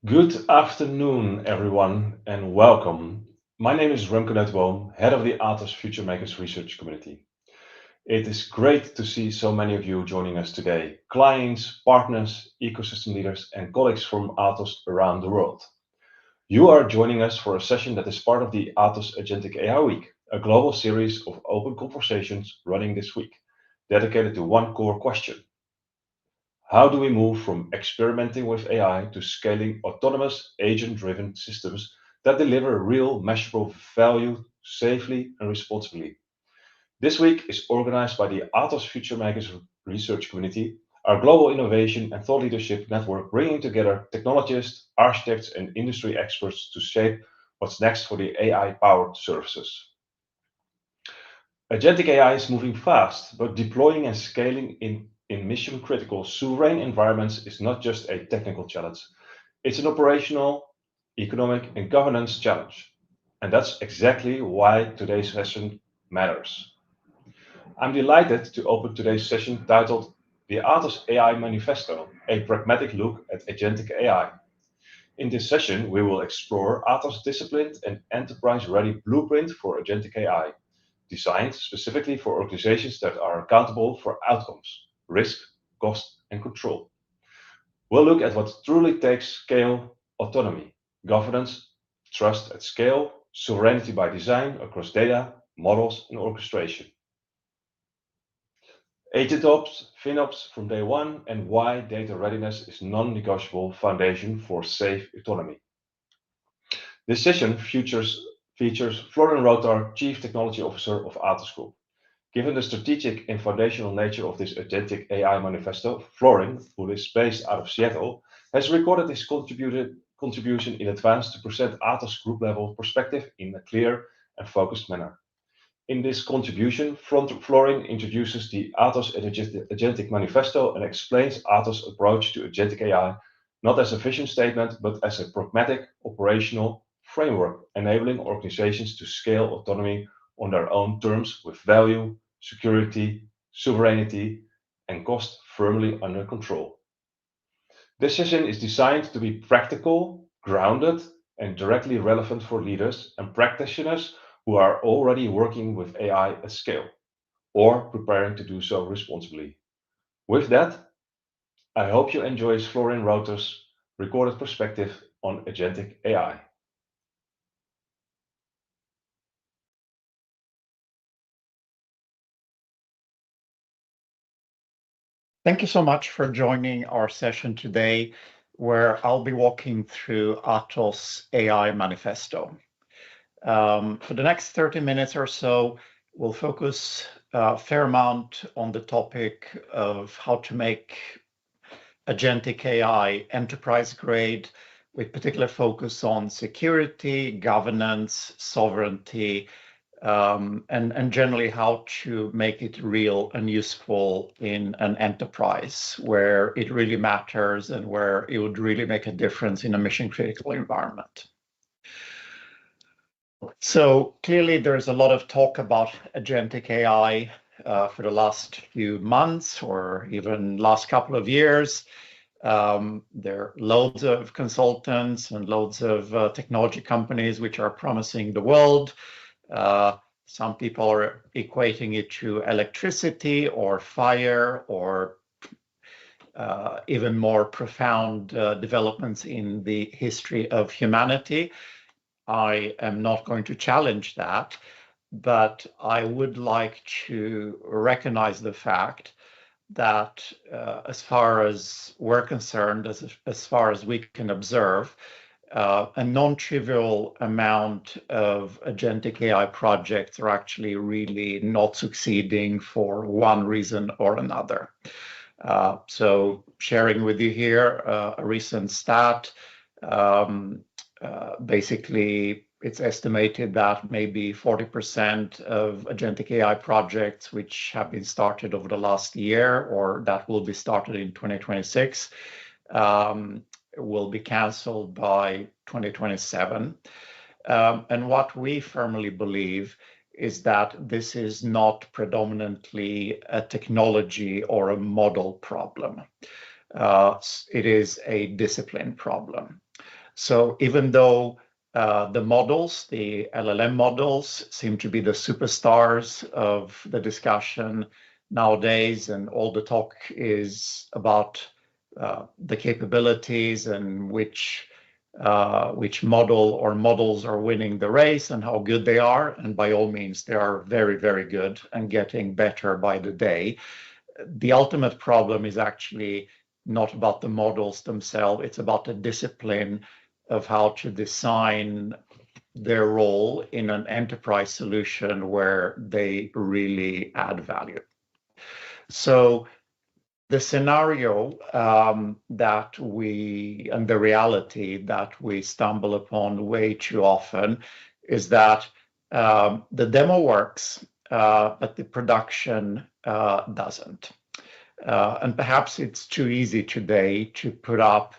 Good afternoon, everyone, and welcome. My name is Remco Nuitboom, head of the Atos Future Makers research community. It is great to see so many of you joining us today, clients, partners, ecosystem leaders, and colleagues from Atos around the world. You are joining us for a session that is part of the Atos Agentic AI Week, a global series of open conversations running this week, dedicated to one core question. How do we move from experimenting with AI to scaling autonomous, agent-driven systems that deliver real, measurable value safely and responsibly? This week is organized by the Atos Future Makers research community, our global innovation and thought leadership network, bringing together technologists, architects, and industry experts to shape what's next for the AI-powered services. Agentic AI is moving fast, but deploying and scaling in mission-critical sovereign environments is not just a technical challenge. It's an operational, economic, and governance challenge. And that's exactly why today's session matters. I'm delighted to open today's session titled The Atos AI Manifesto, a pragmatic look at agentic AI. In this session, we will explore Atos' disciplined and enterprise-ready blueprint for agentic AI, designed specifically for organizations that are accountable for outcomes, risk, cost, and control. We'll look at what truly takes scale, autonomy, governance, trust at scale, sovereignty by design across data, models, and orchestration. Agent Ops, FinOps from day one, and why data readiness is non-negotiable foundation for safe autonomy. This session features Florian Rotar, Chief Technology Officer of Atos Group. Given the strategic and foundational nature of this agentic AI manifesto, Florian, who is based out of Seattle, has recorded his contribution in advance to present Atos Group level perspective in a clear and focused manner. In this contribution, Florian introduces the Atos Agentic Manifesto and explains Atos' approach to agentic AI, not as a vision statement, but as a pragmatic operational framework, enabling organizations to scale autonomy on their own terms with value, security, sovereignty, and cost firmly under control. This session is designed to be practical, grounded, and directly relevant for leaders and practitioners who are already working with AI at scale or preparing to do so responsibly. With that, I hope you enjoy Florian Rotar's recorded perspective on agentic AI. Thank you so much for joining our session today, where I'll be walking through Atos AI Manifesto. For the next 30 minutes or so, we'll focus a fair amount on the topic of how to make agentic AI enterprise grade, with particular focus on security, governance, sovereignty, and generally how to make it real and useful in an enterprise where it really matters and where it would really make a difference in a mission critical environment. So clearly there's a lot of talk about agentic AI for the last few months or even last couple of years. There are loads of consultants and loads of technology companies which are promising the world. Some people are equating it to electricity or fire or even more profound developments in the history of humanity. I am not going to challenge that, but I would like to recognize the fact that as far as we're concerned, as far as we can observe, a non-trivial amount of agentic AI projects are actually really not succeeding for one reason or another. So sharing with you here a recent stat, basically it's estimated that maybe 40% of agentic AI projects which have been started over the last year or that will be started in 2026 will be cancelled by 2027. And what we firmly believe is that this is not predominantly a technology or a model problem. It is a discipline problem. So even though the models, the LLM models, seem to be the superstars of the discussion nowadays, and all the talk is about the capabilities and which model or models are winning the race and how good they are. And by all means, they are very, very good and getting better by the day. The ultimate problem is actually not about the models themselves, it's about the discipline of how to design their role in an enterprise solution where they really add value. So the scenario that we, and the reality that we stumble upon way too often is that the demo works, but the production doesn't. And perhaps it's too easy today to put up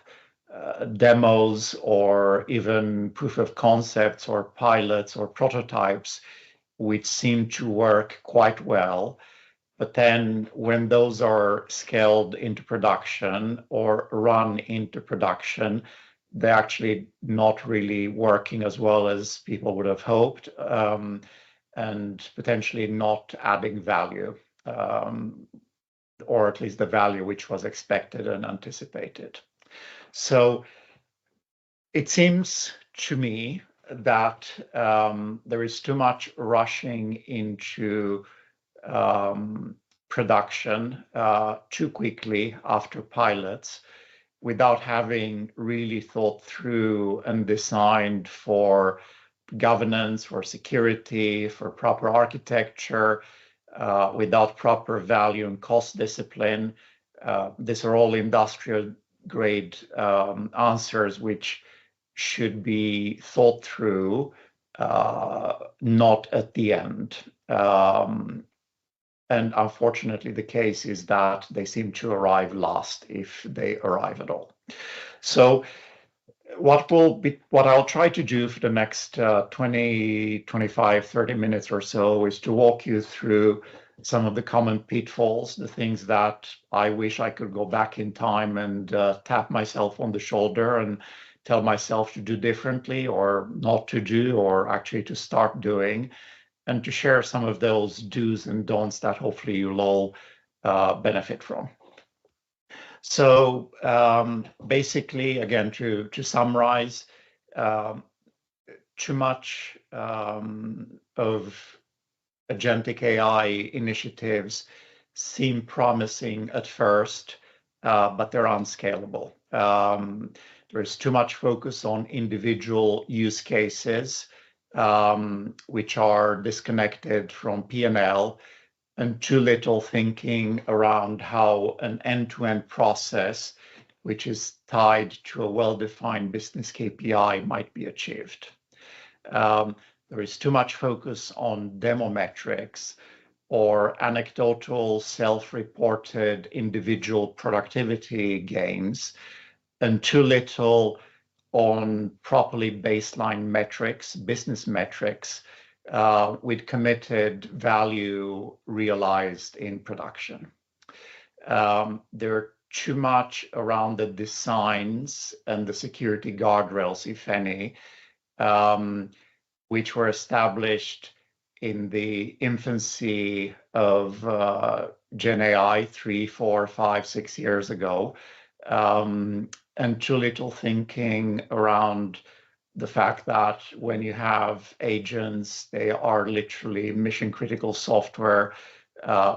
demos or even proof of concepts or pilots or prototypes, which seem to work quite well. But then when those are scaled into production or run into production, they're actually not really working as well as people would have hoped, and potentially not adding value, or at least the value which was expected and anticipated. So it seems to me that there is too much rushing into production too quickly after pilots without having really thought through and designed for governance, for security, for proper architecture, without proper value and cost discipline. These are all industrial grade answers which should be thought through, not at the end. And unfortunately, the case is that they seem to arrive last, if they arrive at all. So what I'll try to do for the next 20, 25, 30 minutes or so is to walk you through some of the common pitfalls, the things that I wish I could go back in time and tap myself on the shoulder and tell myself to do differently or not to do, or actually to start doing, and to share some of those do's and don'ts that hopefully you'll all benefit from. So basically, again, to summarize, too much of agentic AI initiatives seem promising at first, but they're unscalable. There's too much focus on individual use cases, which are disconnected from P&L, and too little thinking around how an end-to-end process, which is tied to a well-defined business KPI, might be achieved. There is too much focus on demo metrics or anecdotal, self-reported individual productivity gains, and too little on properly baseline metrics, business metrics, with committed value realized in production. There are too much around the designs and the security guardrails, if any, which were established in the infancy of Gen AI 3, 4, 5, 6 years ago, and too little thinking around the fact that when you have agents, they are literally mission critical software,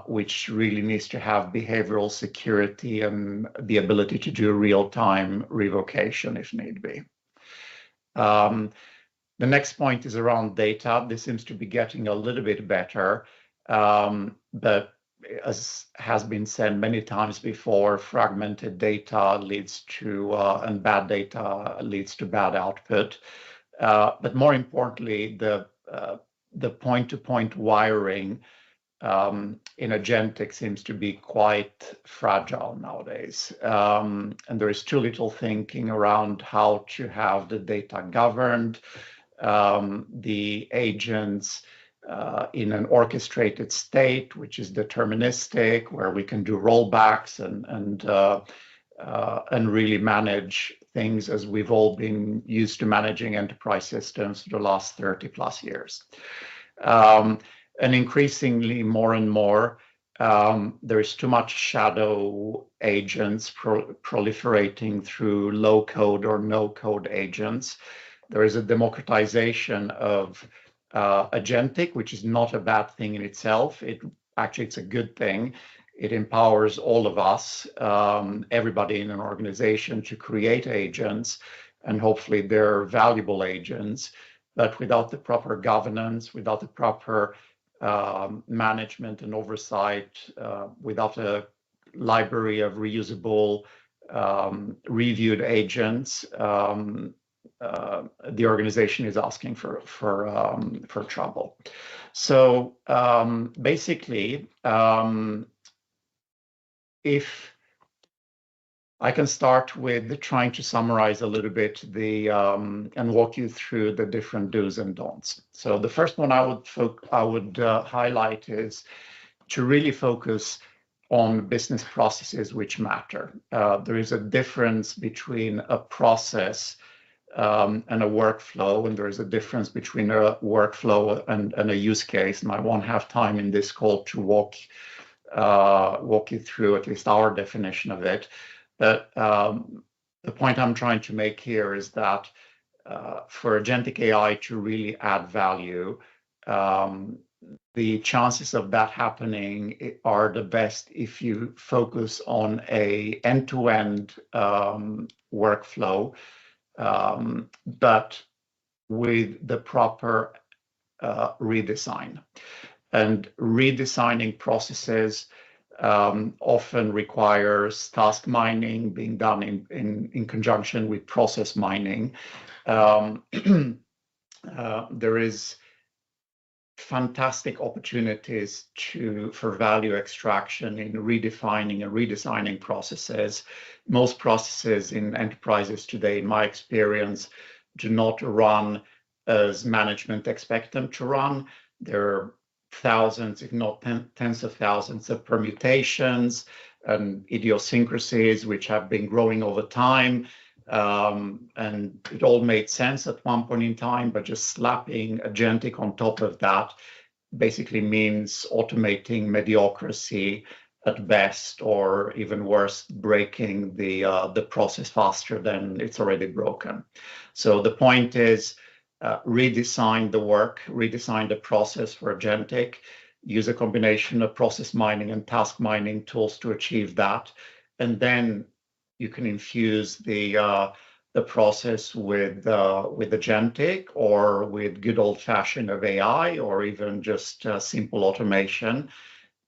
which really needs to have behavioral security and the ability to do real-time revocation if need be. The next point is around data. This seems to be getting a little bit better, but as has been said many times before, fragmented data leads to, and bad data leads to bad output. But more importantly, the point-to-point wiring in agentic seems to be quite fragile nowadays. And there is too little thinking around how to have the data governed, the agents in an orchestrated state, which is deterministic, where we can do rollbacks and really manage things as we've all been used to managing enterprise systems for the last 30 plus years. And increasingly more and more, there is too much shadow agents proliferating through low code or no code agents. There is a democratization of agentic, which is not a bad thing in itself. Actually, it's a good thing. It empowers all of us, everybody in an organization, to create agents, and hopefully they're valuable agents. But without the proper governance, without the proper management and oversight, without a library of reusable, reviewed agents, the organization is asking for trouble. So basically, if I can start with trying to summarize a little bit and walk you through the different do's and don'ts. So the first one I would highlight is to really focus on business processes which matter. There is a difference between a process and a workflow, and there is a difference between a workflow and a use case. And I won't have time in this call to walk you through at least our definition of it. But the point I'm trying to make here is that for agentic AI to really add value, the chances of that happening are the best if you focus on an end-to-end workflow, but with the proper redesign. And redesigning processes often requires task mining being done in conjunction with process mining. There is fantastic opportunities for value extraction in redefining and redesigning processes. Most processes in enterprises today, in my experience, do not run as management expect them to run. There are thousands, if not tens of thousands of permutations and idiosyncrasies which have been growing over time. And it all made sense at one point in time, but just slapping agentic on top of that basically means automating mediocrity at best, or even worse, breaking the process faster than it's already broken. So the point is, redesign the work, redesign the process for agentic, use a combination of process mining and task mining tools to achieve that. And then you can infuse the process with agentic or with good old-fashioned of AI, or even just simple automation,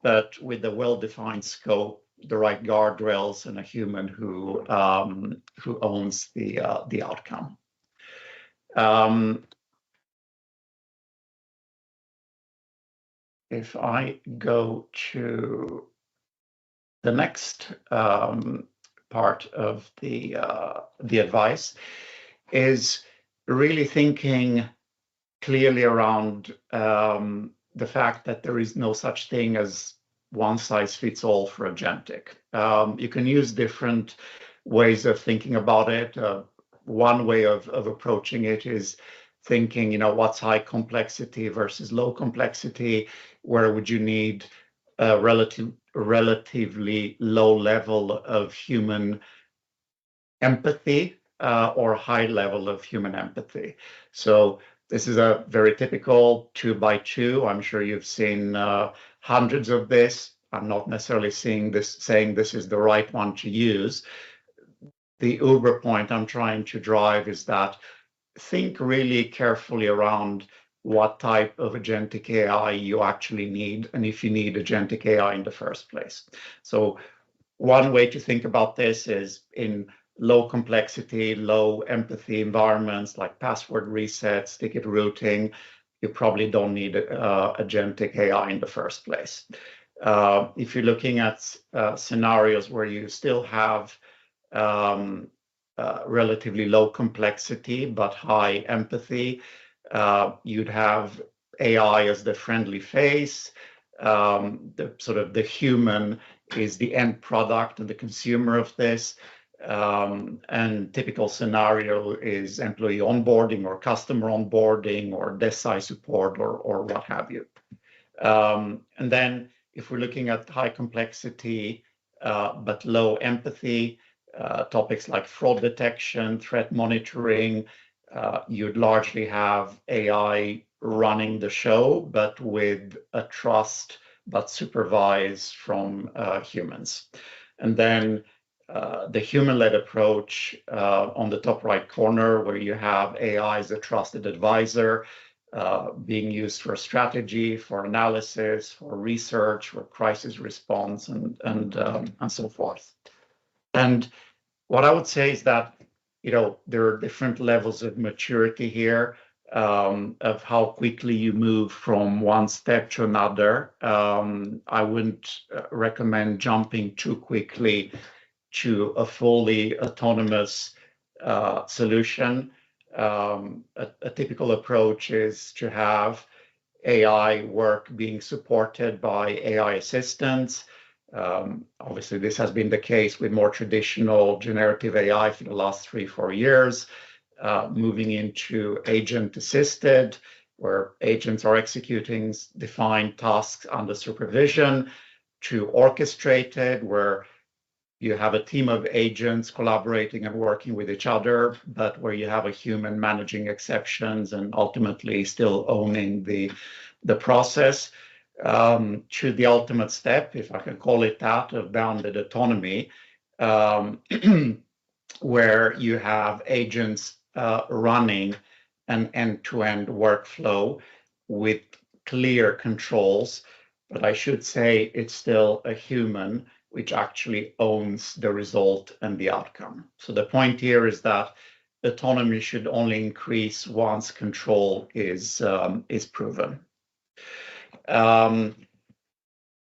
but with a well-defined scope, the right guardrails, and a human who owns the outcome. If I go to the next part of the advice, is really thinking clearly around the fact that there is no such thing as one size fits all for agentic. You can use different ways of thinking about it. One way of approaching it is thinking, what's high complexity versus low complexity? Where would you need a relatively low level of human empathy or high level of human empathy? So this is a very typical 2x2. I'm sure you've seen hundreds of this. I'm not necessarily saying this is the right one to use. The uber point I'm trying to drive is that think really carefully around what type of agentic AI you actually need, and if you need agentic AI in the first place. So one way to think about this is in low complexity, low empathy environments like password resets, ticket routing, you probably don't need agentic AI in the first place. If you're looking at scenarios where you still have relatively low complexity but high empathy, you'd have AI as the friendly face. The human is the end product and the consumer of this. And typical scenario is employee onboarding or customer onboarding or desk support or what have you. And then if we're looking at high complexity but low empathy, topics like fraud detection, threat monitoring, you'd largely have AI running the show, but with a trust but supervised from humans. And then the human-led approach on the top right corner, where you have AI as a trusted advisor, being used for strategy, for analysis, for research, for crisis response, and so forth. And what I would say is that there are different levels of maturity here, of how quickly you move from one step to another. I wouldn't recommend jumping too quickly to a fully autonomous solution. A typical approach is to have AI work being supported by AI assistants. Obviously, this has been the case with more traditional generative AI for the last 3-4 years, moving into agent assisted, where agents are executing defined tasks under supervision, to orchestrated, where you have a team of agents collaborating and working with each other, but where you have a human managing exceptions and ultimately still owning the process, to the ultimate step, if I can call it that, of bounded autonomy, where you have agents running an end-to-end workflow with clear controls. But I should say it's still a human which actually owns the result and the outcome. So the point here is that autonomy should only increase once control is proven. And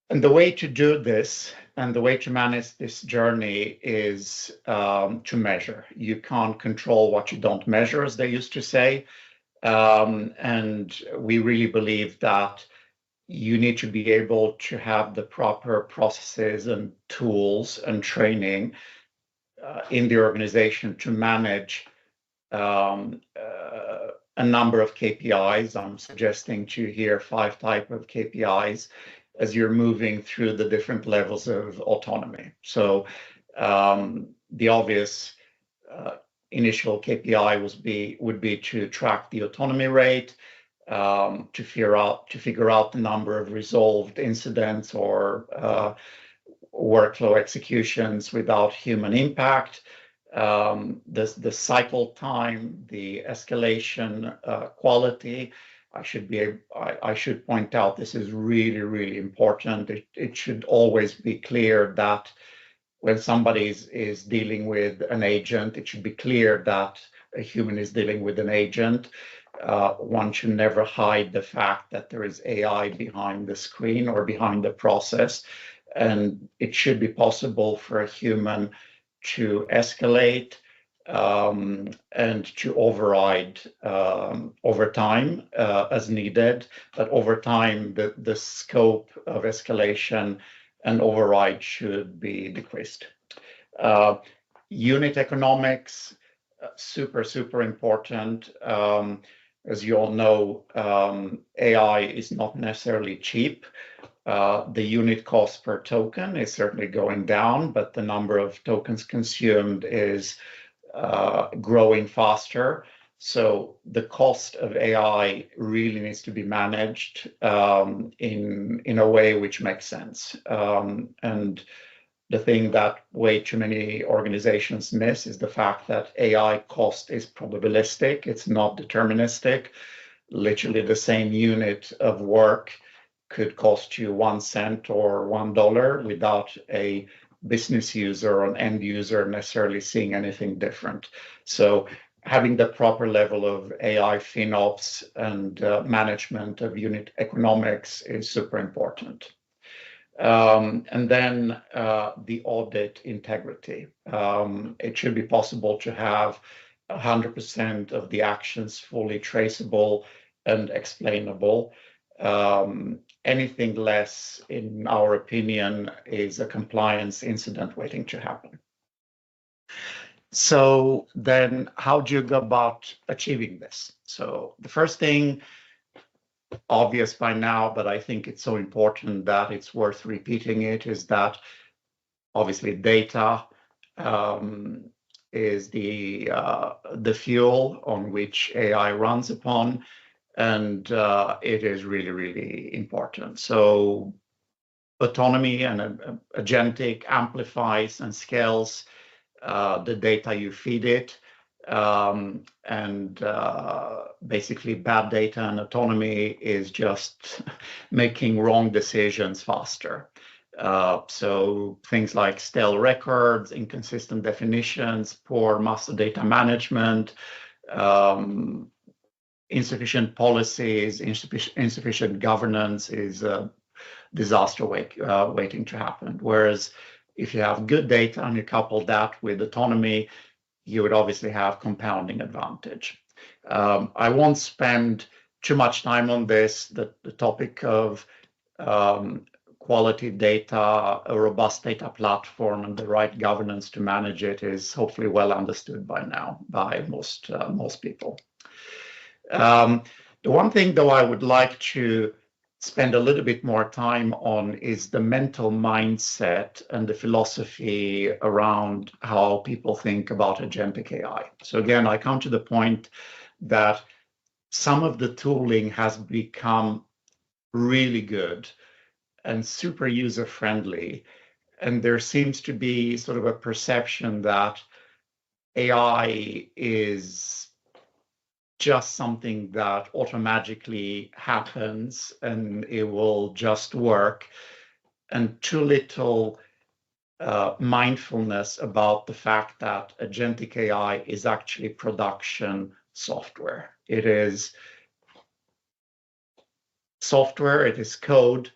the way to do this and the way to manage this journey is to measure. You can't control what you don't measure, as they used to say. And we really believe that you need to be able to have the proper processes and tools and training in the organization to manage a number of KPIs. I'm suggesting to here 5 types of KPIs as you're moving through the different levels of autonomy. So the obvious initial KPI would be to track the autonomy rate, to figure out the number of resolved incidents or workflow executions without human impact, the cycle time, the escalation quality. I should point out this is really, really important. It should always be clear that when somebody is dealing with an agent, it should be clear that a human is dealing with an agent. One should never hide the fact that there is AI behind the screen or behind the process. And it should be possible for a human to escalate and to override over time as needed. But over time, the scope of escalation and override should be decreased. Unit economics, super, super important. As you all know, AI is not necessarily cheap. The unit cost per token is certainly going down, but the number of tokens consumed is growing faster. So the cost of AI really needs to be managed in a way which makes sense. And the thing that way too many organizations miss is the fact that AI cost is probabilistic. It's not deterministic. Literally the same unit of work could cost you 1 cent or $1 without a business user or an end user necessarily seeing anything different. So having the proper level of AI FinOps and management of unit economics is super important. And then the audit integrity. It should be possible to have 100% of the actions fully traceable and explainable. Anything less, in our opinion, is a compliance incident waiting to happen. So then how do you go about achieving this? So the first thing, obvious by now, but I think it's so important that it's worth repeating it, is that obviously data is the fuel on which AI runs upon, and it is really, really important. So autonomy and agentic amplifies and scales the data you feed it. And basically, bad data and autonomy is just making wrong decisions faster. So things like stale records, inconsistent definitions, poor master data management, um, insufficient policies, insufficient governance is a disaster waiting to happen. Whereas if you have good data and you couple that with autonomy, you would obviously have compounding advantage. I won't spend too much time on this. The topic of quality data, a robust data platform, and the right governance to manage it is hopefully well understood by now by most people. The one thing, though, I would like to spend a little bit more time on is the mental mindset and the philosophy around how people think about agentic AI. So again, I come to the point that some of the tooling has become really good and super user friendly. And there seems to be sort of a perception that AI is just something that automatically happens and it will just work, and too little mindfulness about the fact that agentic AI is actually production software. It is software, it is code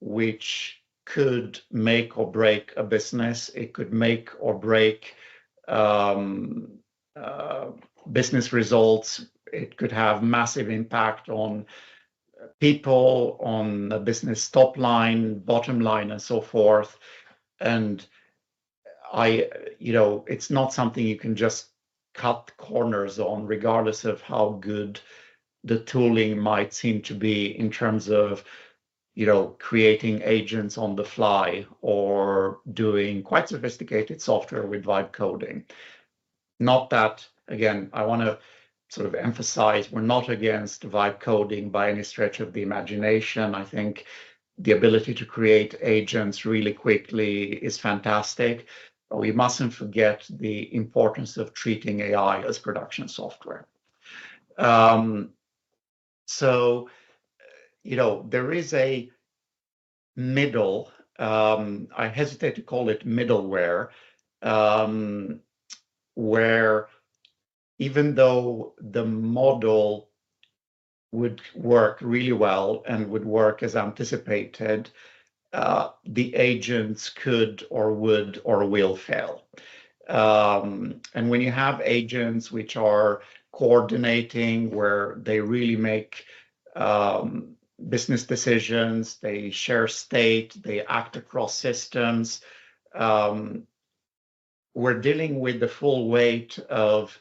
which could make or break a business. It could make or break um, business results. It could have massive impact on people, on the business top line, bottom line, and so forth. And it's not something you can just cut corners on, regardless of how good the tooling might seem to be in terms of, creating agents on the fly or doing quite sophisticated software with vibe coding. Not that, again, I want to sort of emphasize we're not against vibe coding by any stretch of the imagination. I think the ability to create agents really quickly is fantastic. But we mustn't forget the importance of treating AI as production software. So, there is a middle, I hesitate to call it middleware, where even though the model would work really well and would work as anticipated, the agents could or would or will fail. And when you have agents which are coordinating, where they really make business decisions, they share state, they act across systems, we're dealing with the full weight of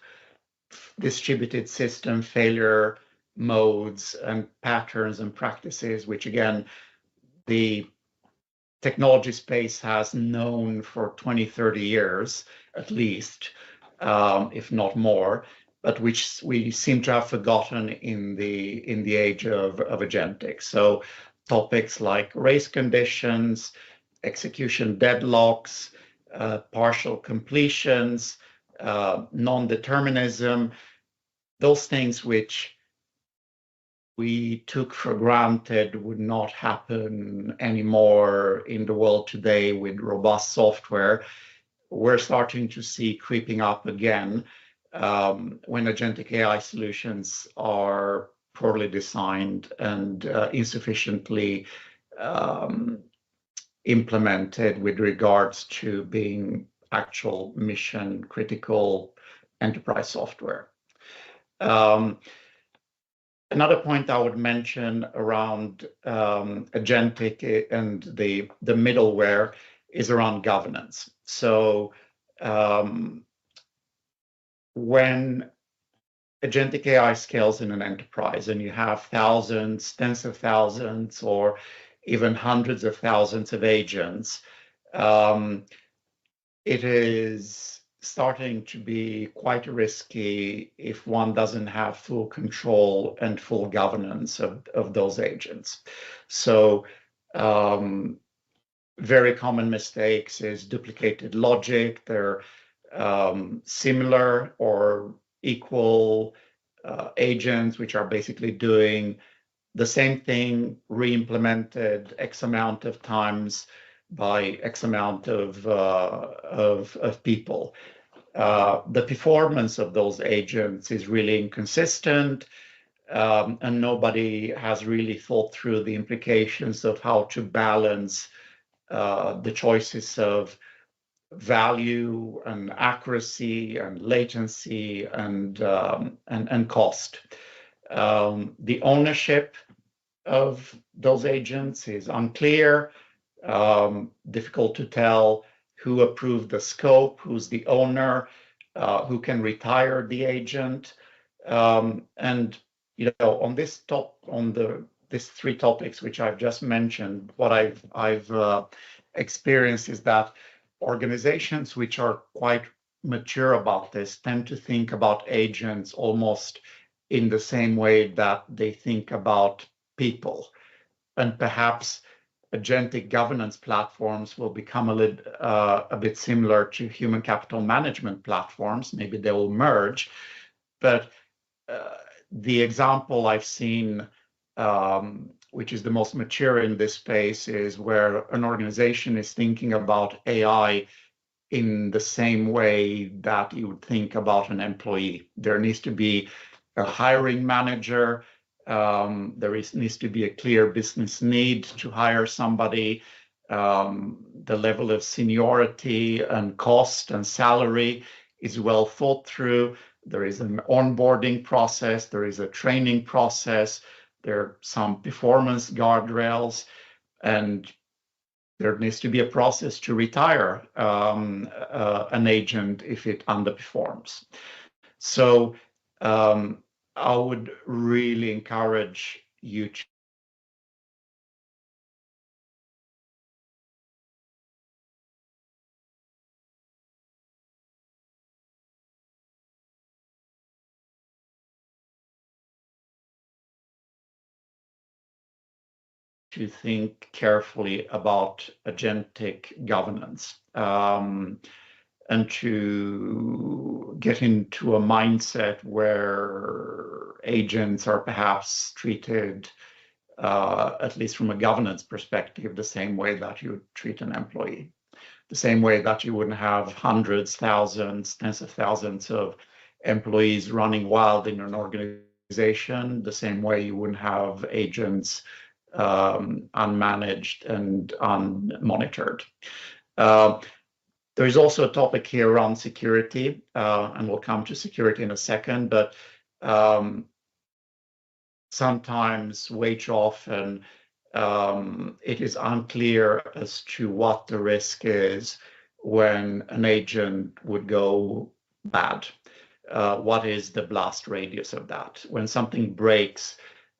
distributed system failure modes and patterns and practices, which again, the technology space has known for 20, 30 years at least, if not more, but which we seem to have forgotten in the age of agentic. So topics like race conditions, execution deadlocks, partial completions, non-determinism, those things which we took for granted would not happen anymore in the world today with robust software, we're starting to see creeping up again when agentic AI solutions are poorly designed and insufficiently implemented with regards to being actual mission critical enterprise software. Another point I would mention around agentic and the middleware is around governance. So when agentic AI scales in an enterprise and you have thousands, tens of thousands, or even hundreds of thousands of agents, it is starting to be quite risky if one doesn't have full control and full governance of those agents. So very common mistakes is duplicated logic. They're similar or equal agents, which are basically doing the same thing re-implemented X amount of times by X amount of people. The performance of those agents is really inconsistent, and nobody has really thought through the implications of how to balance the choices of value and accuracy and latency and cost. The ownership of those agents is unclear, difficult to tell who approved the scope, who's the owner, who can retire the agent. And on these three topics which I've just mentioned, what I've experienced is that organizations which are quite mature about this tend to think about agents almost in the same way that they think about people. And perhaps agentic governance platforms will become a bit similar to human capital management platforms. Maybe they will merge. But the example I've seen, which is the most mature in this space, is where an organization is thinking about AI in the same way that you would think about an employee. There needs to be a hiring manager. Needs to be a clear business need to hire somebody. The level of seniority and cost and salary is well thought through. There is an onboarding process. There is a training process. There are some performance guardrails, and there needs to be a process to retire an agent if it underperforms. So I would really encourage you to think carefully about agentic governance, and to get into a mindset where agents are perhaps treated, at least from a governance perspective, the same way that you would treat an employee. The same way that you wouldn't have hundreds, thousands, tens of thousands of employees running wild in an organization, the same way you wouldn't have agents unmanaged and unmonitored. There is also a topic here around security, and we'll come to security in a second, but sometimes, way too often, it is unclear as to what the risk is when an agent would go bad. What is the blast radius of that? When something breaks,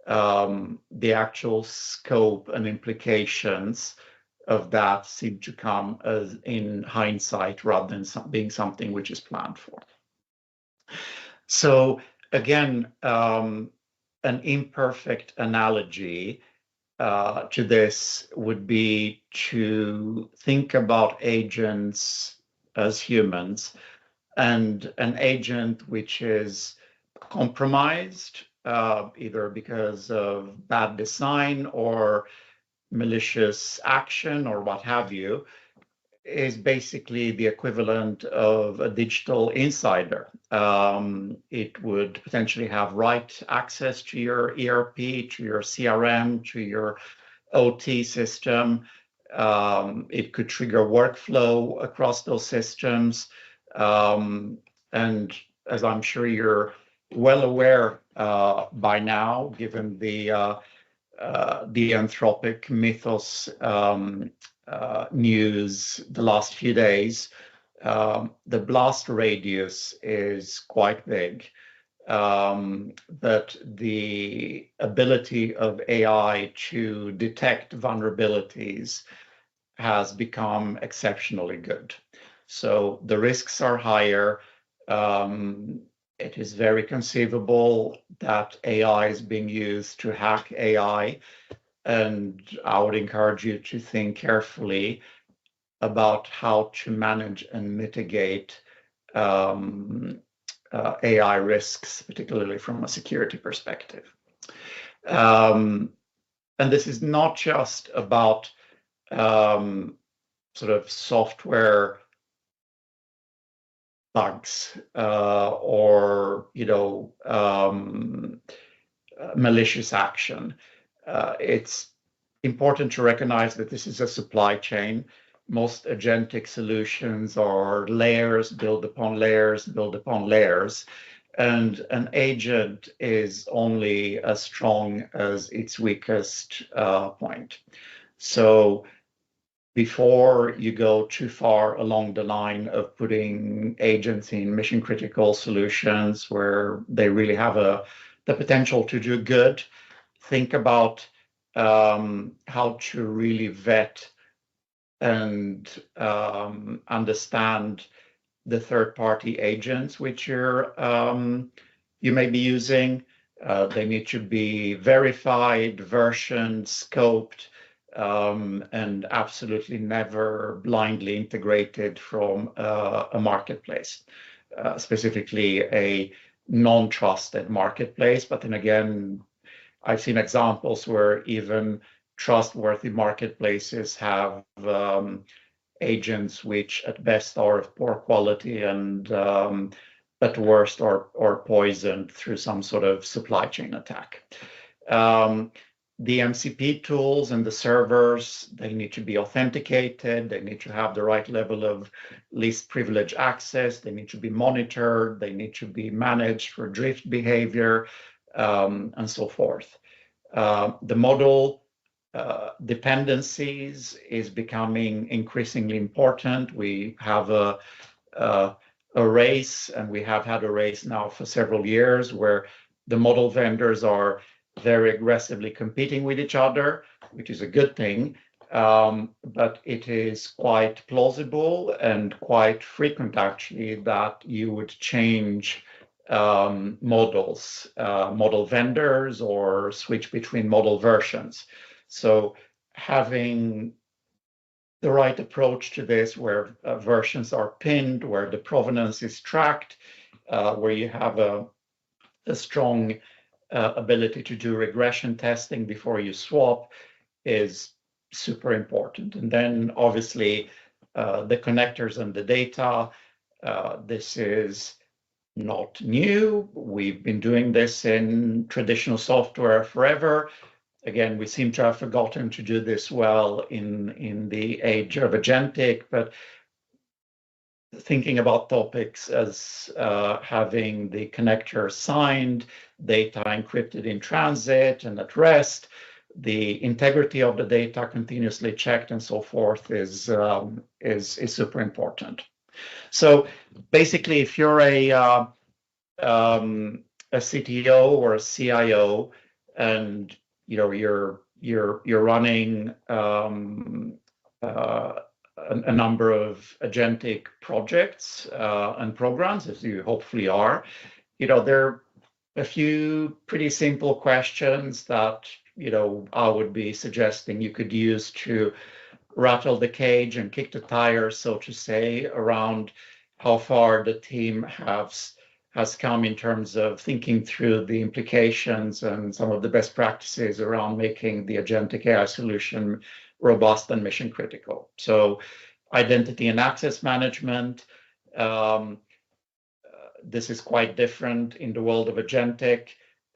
the actual scope and implications of that seem to come as in hindsight rather than being something which is planned for. So again, an imperfect analogy to this would be to think about agents as humans, and an agent which is compromised, either because of bad design or malicious action or what have you, is basically the equivalent of a digital insider. It would potentially have write access to your ERP, to your CRM, to your OT system. It could trigger workflow across those systems. And as I'm sure you're well aware by now, given the Anthropic Mythos news the last few days, The blast radius is quite big, but the ability of AI to detect vulnerabilities has become exceptionally good. So the risks are higher. It is very conceivable that AI is being used to hack AI, and I would encourage you to think carefully about how to manage and mitigate AI risks, particularly from a security perspective. And this is not just about sort of software bugs or malicious action. It's important to recognize that this is a supply chain. Most agentic solutions are layers, build upon layers, build upon layers. And an agent is only as strong as its weakest point. So before you go too far along the line of putting agents in mission critical solutions where they really have the potential to do good, think about how to really vet and understand the third-party agents which you may be using. They need to be verified, versioned, scoped, and absolutely never blindly integrated from a marketplace, specifically a non-trusted marketplace. But then again, I've seen examples where even trustworthy marketplaces have agents which at best are of poor quality and at worst are poisoned through some sort of supply chain attack. The MCP tools and the servers, they need to be authenticated. They need to have the right level of least privilege access. They need to be monitored. They need to be managed for drift behavior, and so forth. The model dependencies is becoming increasingly important. We have a race, and we have had a race now for several years, where the model vendors are very aggressively competing with each other, which is a good thing. But it is quite plausible and quite frequent, actually, that you would change models, model vendors, or switch between model versions. So having the right approach to this, where versions are pinned, where the provenance is tracked, where you have a strong ability to do regression testing before you swap, is super important. And then obviously the connectors and the data. This is not new. We've been doing this in traditional software forever. Again, we seem to have forgotten to do this well in the age of agentic, but thinking about topics as having the connector signed, data encrypted in transit and at rest, the integrity of the data continuously checked, and so forth is super important. So basically, if you're a CTO or a CIO, and you're running a number of agentic projects and programs, as you hopefully are, there are a few pretty simple questions that I would be suggesting you could use to rattle the cage and kick the tires, so to say, around how far the team has come in terms of thinking through the implications and some of the best practices around making the agentic AI solution robust and mission critical. So identity and access management, this is quite different in the world of agentic.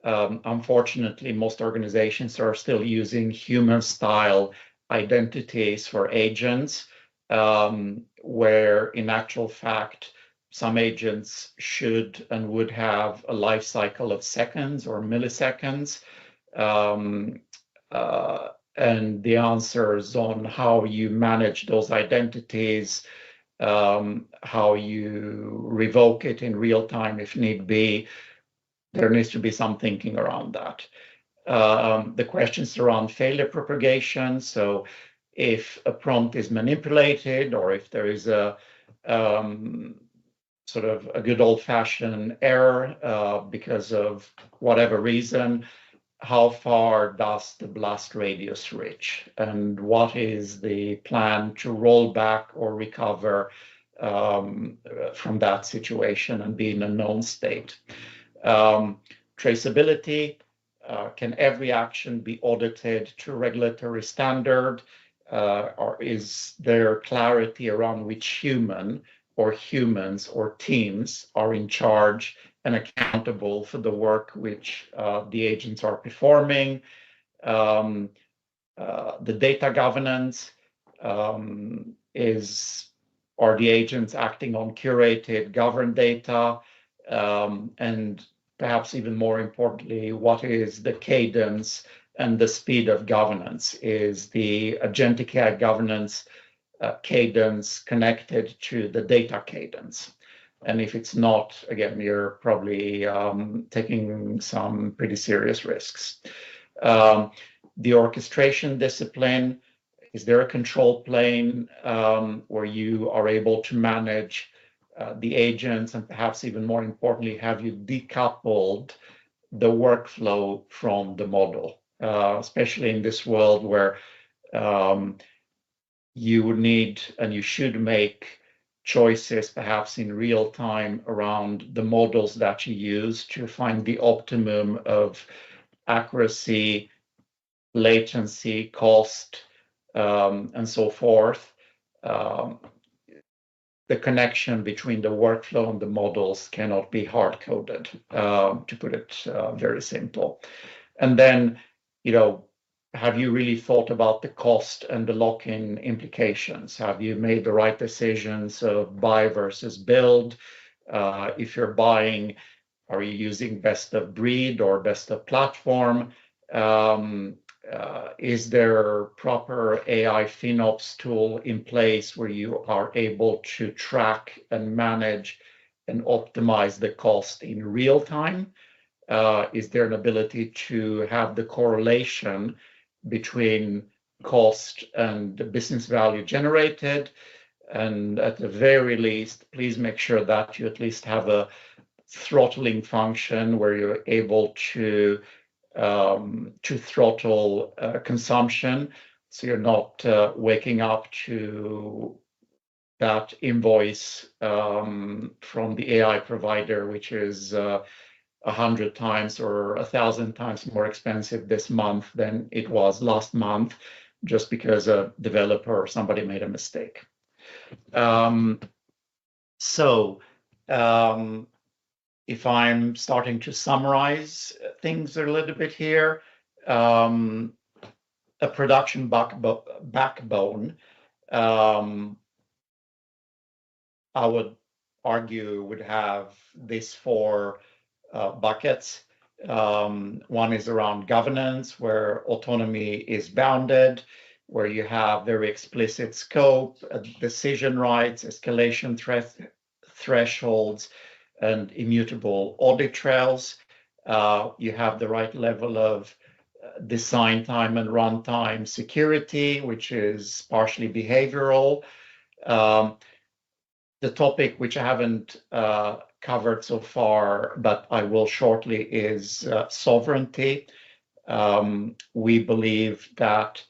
Unfortunately, most organizations are still using human-style identities for agents, where in actual fact, some agents should and would have a life cycle of seconds or milliseconds. And the answers on how you manage those identities how you revoke it in real time if need be. There needs to be some thinking around that. The questions around failure propagation. So if a prompt is manipulated or if there is a sort of a good old-fashioned error because of whatever reason, how far does the blast radius reach? And what is the plan to roll back or recover from that situation and be in a known state? Traceability, can every action be audited to regulatory standard? Or is there clarity around which human or humans or teams are in charge and accountable for the work which the agents are performing? The data governance, are the agents acting on curated, governed data? And perhaps even more importantly, what is the cadence and the speed of governance? Is the agentic AI governance cadence connected to the data cadence? And if it's not, again, you're probably taking some pretty serious risks. The orchestration discipline, is there a control plane where you are able to manage the agents, and perhaps even more importantly, have you decoupled the workflow from the model, especially in this world where you would need and you should make choices perhaps in real time around the models that you use to find the optimum of accuracy, latency, cost, and so forth. The connection between the workflow and the models cannot be hard-coded, to put it very simple. And then, have you really thought about the cost and the lock-in implications? Have you made the right decisions of buy versus build? If you're buying, are you using best of breed or best of platform? Is there proper AI FinOps tool in place where you are able to track and manage and optimize the cost in real time? Is there an ability to have the correlation between cost and the business value generated? And at the very least, please make sure that you at least have a throttling function where you're able to throttle consumption, so you're not waking up to that invoice from the AI provider, which is 100 times or 1,000 times more expensive this month than it was last month, just because a developer or somebody made a mistake. If I'm starting to summarize things a little bit here, a production backbone, I would argue would have these four buckets. One is around governance, where autonomy is bounded, where you have very explicit scope, decision rights, escalation thresholds, and immutable audit trails. You have the right level of design time and runtime security, which is partially behavioral. The topic which I haven't covered so far, but I will shortly, is sovereignty. We believe that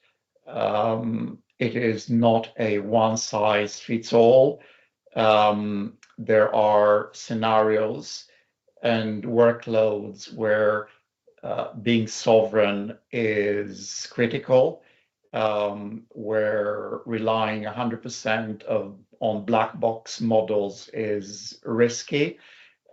it is not a one-size-fits-all. There are scenarios and workloads where being sovereign is critical, where relying 100% on black box models is risky.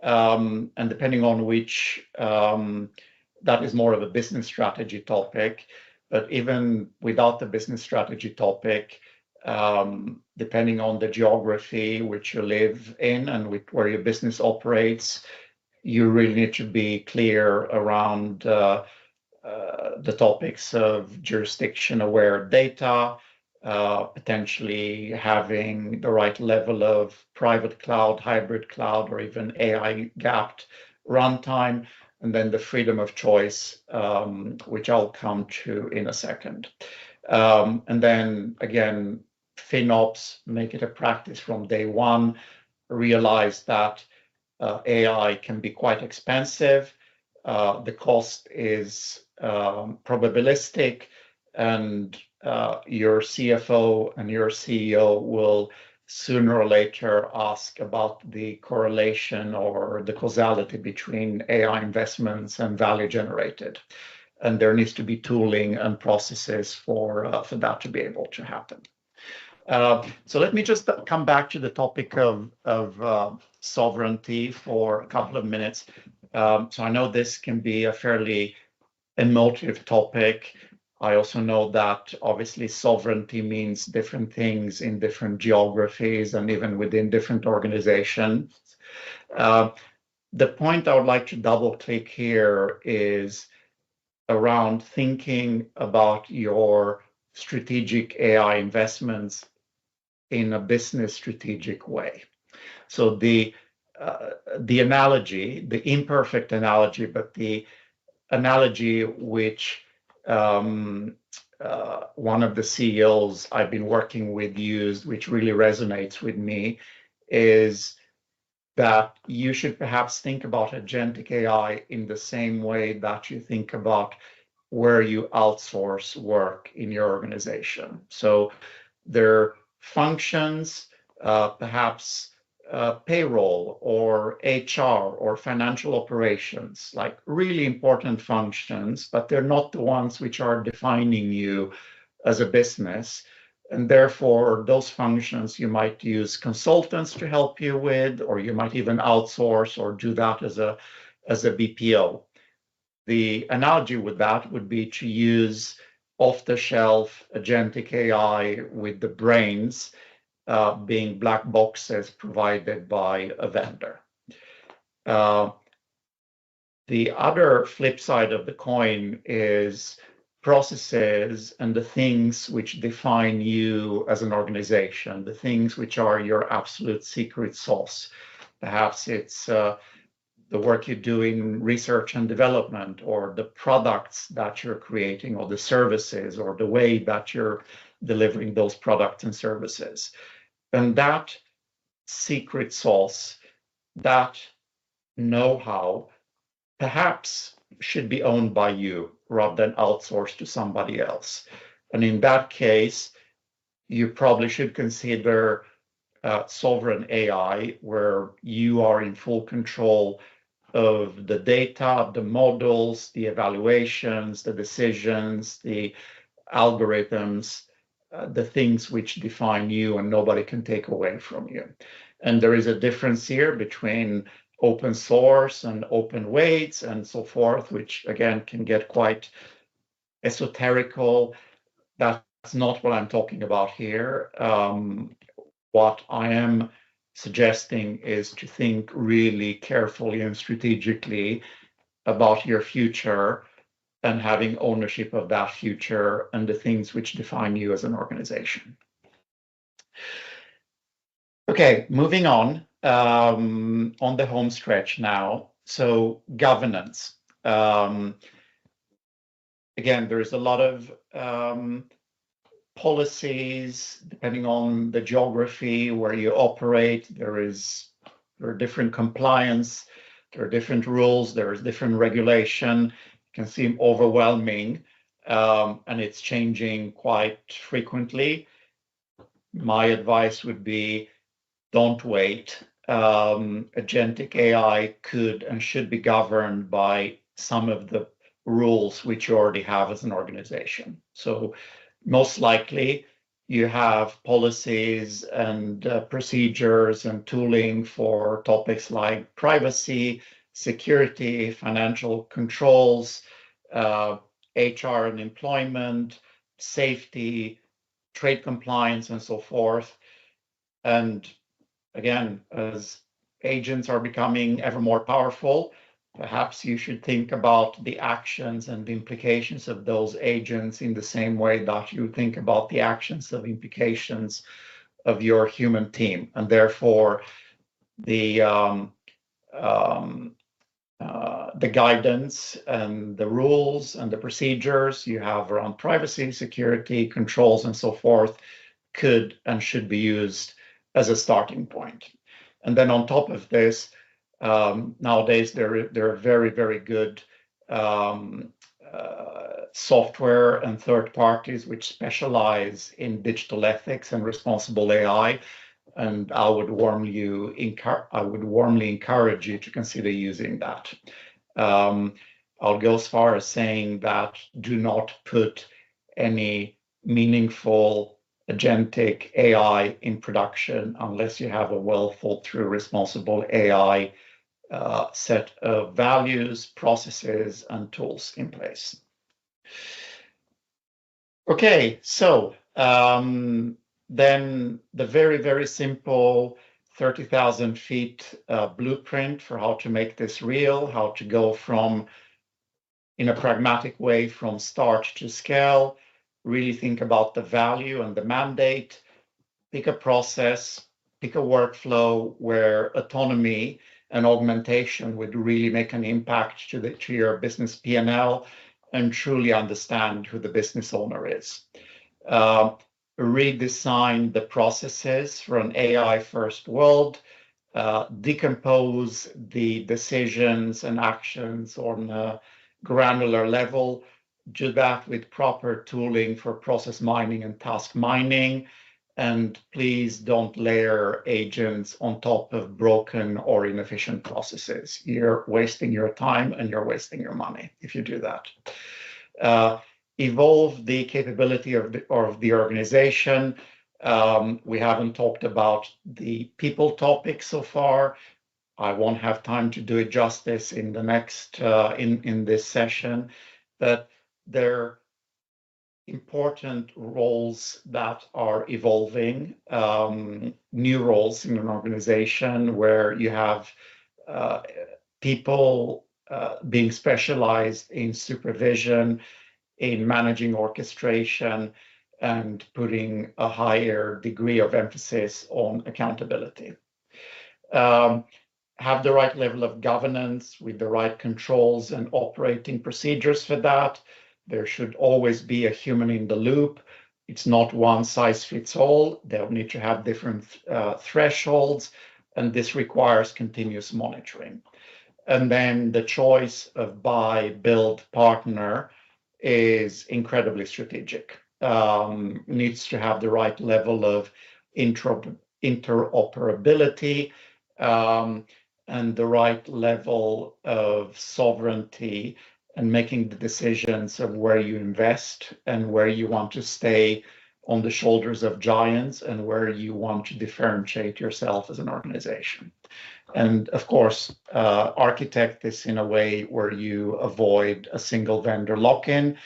And depending on which, that is more of a business strategy topic. But even without the business strategy topic, depending on the geography which you live in and where your business operates, you really need to be clear around the topics of jurisdiction-aware data, potentially having the right level of private cloud, hybrid cloud, or even AI gapped runtime, and then the freedom of choice, which I'll come to in a second. And then again, FinOps, make it a practice from day one, realize that AI can be quite expensive. The cost is probabilistic, and your CFO and your CEO will sooner or later ask about the correlation or the causality between AI investments and value generated. And there needs to be tooling and processes for that to be able to happen. So let me just come back to the topic of sovereignty for a couple of minutes. So I know this can be a fairly emotive topic. I also know that obviously sovereignty means different things in different geographies and even within different organizations. The point I would like to double click here is around thinking about your strategic AI investments in a business strategic way. So the analogy, the imperfect analogy, but the analogy which one of the CEOs I've been working with used, which really resonates with me, is that you should perhaps think about agentic AI in the same way that you think about where you outsource work in your organization. So there functions, perhaps payroll or HR or financial operations, like really important functions, but they're not the ones which are defining you as a business. And therefore, those functions you might use consultants to help you with, or you might even outsource or do that as a BPO. The analogy with that would be to use off-the-shelf agentic AI with the brains being black boxes provided by a vendor. The other flip side of the coin is processes and the things which define you as an organization, the things which are your absolute secret sauce. Perhaps it's the work you do in research and development, or the products that you're creating, or the services, or the way that you're delivering those products and services. And that secret sauce, that know-how, perhaps should be owned by you rather than outsourced to somebody else. And in that case, you probably should consider sovereign AI, where you are in full control of the data, the models, the evaluations, the decisions, the algorithms, the things which define you and nobody can take away from you. And there is a difference here between open source and open weights and so forth, which again can get quite esoterical. That's not what I'm talking about here. What I am suggesting is to think really carefully and strategically about your future and having ownership of that future and the things which define you as an organization. Okay, moving on the home stretch now. So governance. Again, there's a lot of policies depending on the geography where you operate. There are different compliance, there are different rules, there is different regulation. It can seem overwhelming, and it's changing quite frequently. My advice would be don't wait. Agentic AI could and should be governed by some of the rules which you already have as an organization. So most likely you have policies and procedures and tooling for topics like privacy, security, financial controls, HR and employment, safety, trade compliance, and so forth. And again, as agents are becoming ever more powerful, Perhaps you should think about the actions and the implications of those agents in the same way that you think about the actions of implications of your human team. And therefore, the the guidance and the rules and the procedures you have around privacy, security, controls, and so forth could and should be used as a starting point. And then on top of this, nowadays there are very, very good software and third parties which specialize in digital ethics and responsible AI. And I would warmly encourage you to consider using that. I'll go as far as saying that do not put any meaningful agentic AI in production unless you have a well thought through responsible AI set of values, processes, and tools in place. Okay, so then the very, very simple 30,000 feet blueprint for how to make this real, how to go from, in a pragmatic way, from start to scale, really think about the value and the mandate, pick a process, pick a workflow where autonomy and augmentation would really make an impact to your business P&L, and truly understand who the business owner is. Redesign the processes for an AI-first world, decompose the decisions and actions on a granular level, do that with proper tooling for process mining and task mining, and please don't layer agents on top of broken or inefficient processes. You're wasting your time and you're wasting your money if you do that. Evolve the capability of the organization. We haven't talked about the people topic so far. I won't have time to do it justice in the next in this session, but there important roles that are evolving, new roles in an organization where you have people being specialized in supervision, in managing orchestration, and putting a higher degree of emphasis on accountability. Have the right level of governance with the right controls and operating procedures for that. There should always be a human in the loop. It's not one size fits all. They'll need to have different thresholds, and this requires continuous monitoring. And then the choice of buy, build, partner is incredibly strategic. Needs to have the right level of interoperability and the right level of sovereignty, and making the decisions of where you invest and where you want to stay on the shoulders of giants and where you want to differentiate yourself as an organization. And of course, architect this in a way where you avoid a single vendor lock-in,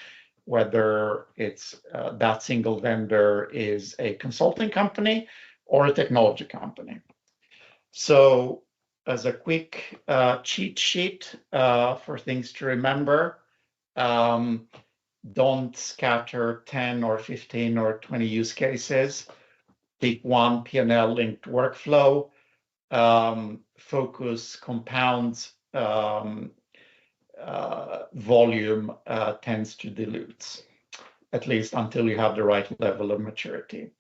whether it's that single vendor is a consulting company or a technology company. So as a quick cheat sheet for things to remember, don't scatter 10 or 15 or 20 use cases. Pick one P&L linked workflow. Focus compounds, volume tends to dilute, at least until you have the right level of maturity.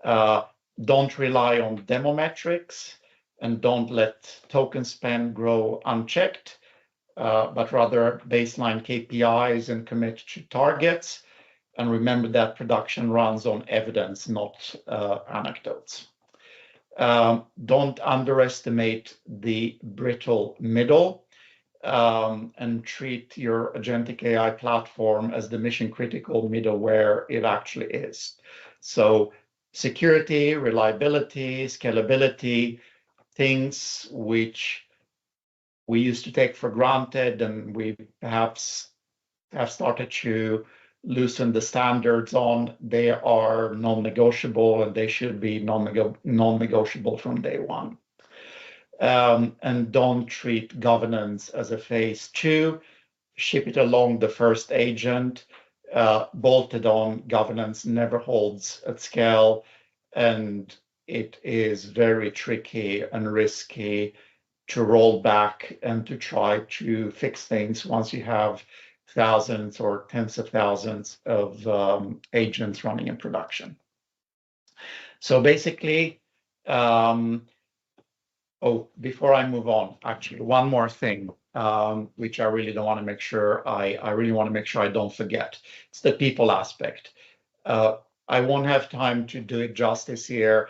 Don't rely on demo metrics, and don't let token spend grow unchecked, but rather baseline KPIs and commit to targets. And remember that production runs on evidence, not anecdotes. Don't underestimate the brittle middle, and treat your agentic AI platform as the mission critical middleware it actually is. So security, reliability, scalability, things which we used to take for granted, and we perhaps have started to loosen the standards on, they are non-negotiable, and they should be non-negotiable from day one. and don't treat governance as a phase two. Ship it along the first agent. Bolted on governance never holds at scale, and it is very tricky and risky to roll back and to try to fix things once you have thousands or tens of thousands of agents running in production. So basically, before I move on, actually, one more thing, which I really don't want to make sure I really want to make sure I don't forget. It's the people aspect. I won't have time to do it justice here.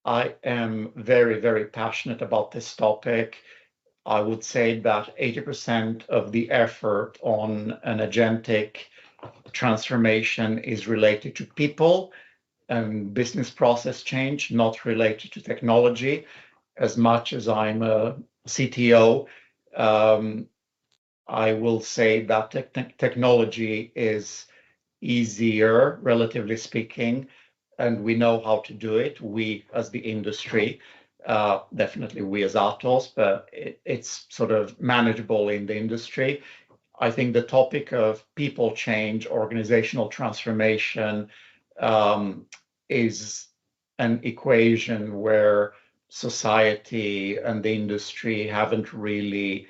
I am very, very passionate about this topic. I would say that 80% of the effort on an agentic transformation is related to people and business process change, not related to technology. As much as I'm a CTO, I will say that technology is easier, relatively speaking, and we know how to do it. We, as the industry, definitely we as Atos, but it's sort of manageable in the industry. I think the topic of people change, organizational transformation, is an equation where society and the industry haven't really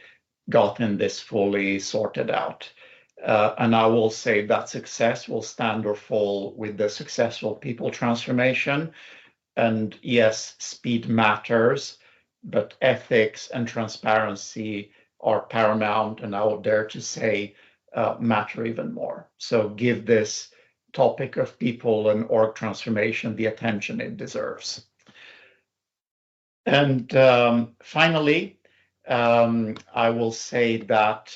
gotten this fully sorted out. And I will say that success will stand or fall with the successful people transformation. And yes, speed matters, but ethics and transparency are paramount, and I would dare to say matter even more. So give this topic of people and org transformation the attention it deserves. And finally, I will say that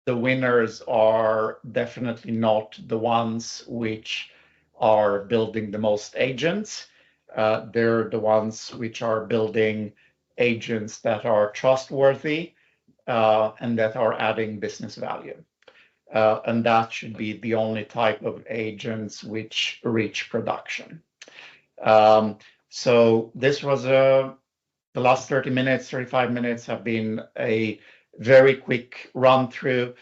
the winners are definitely not the ones which are building the most agents. They're the ones which are building agents that are trustworthy and that are adding business value. And that should be the only type of agents which reach production. So this was the last 30 minutes, 35 minutes have been a very quick run through.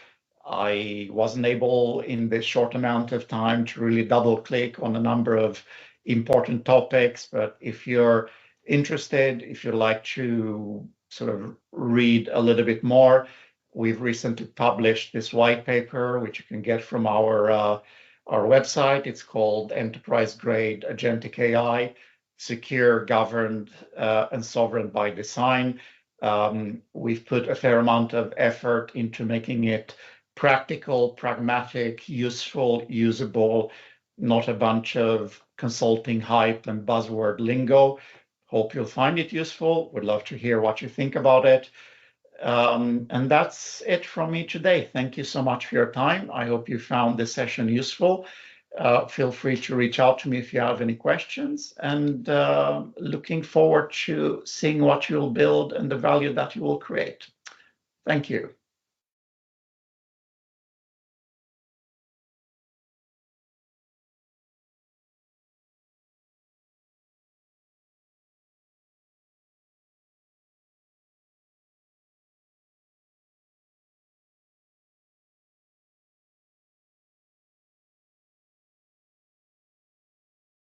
I wasn't able in this short amount of time to really double click on a number of important topics, but if you're interested, if you'd like to sort of read a little bit more, we've recently published this white paper, which you can get from our website. It's called Enterprise Grade Agentic AI, Secure, Governed, and Sovereign by Design. We've put a fair amount of effort into making it practical, pragmatic, useful, usable, not a bunch of consulting hype and buzzword lingo. Hope you'll find it useful. Would love to hear what you think about it. And that's it from me today. Thank you so much for your time. I hope you found this session useful. Feel free to reach out to me if you have any questions, and looking forward to seeing what you'll build and the value that you will create. Thank you.